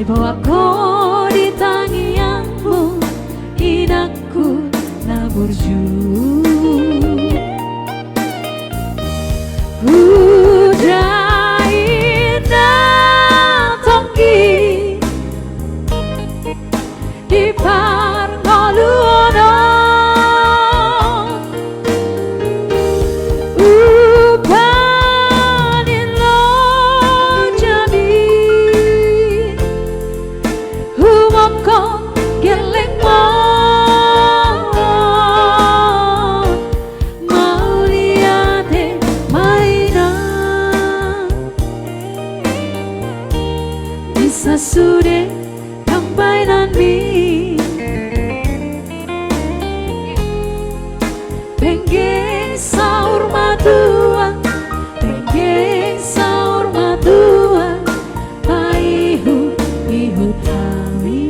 dibawaku di tangianmu, inakku naburju. Udah indah tonggi di parngoluono, upani lo jadi humoko geleng mo mau liate mainan bisa sudah tambainan mi pengen sahur madua, pengen sahur madua, paihu ihu tawi.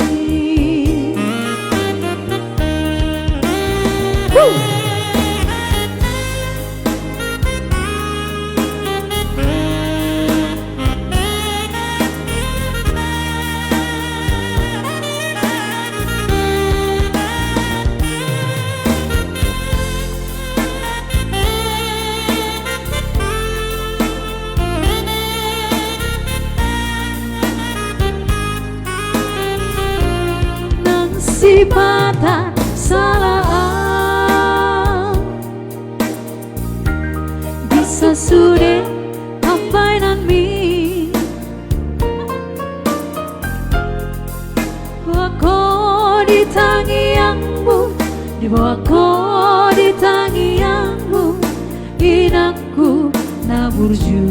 Si mata salah bisa sudah tambainan mi bawaku di tangianmu, dibawaku di tangianmu, inakku naburju.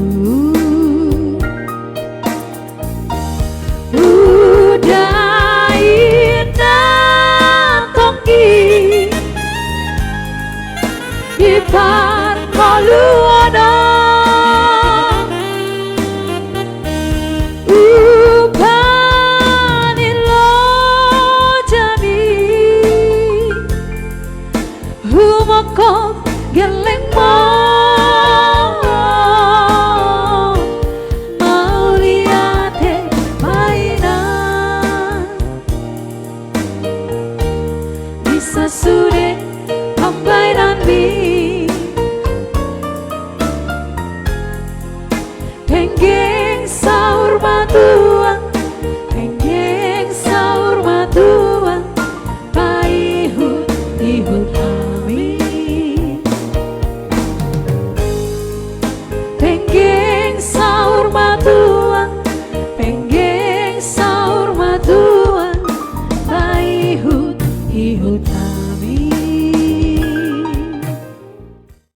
Udah indah tonggi di parngoluono, upani lo jadi humoko geleng mo mau liate mainan bisa sudah tambainan mi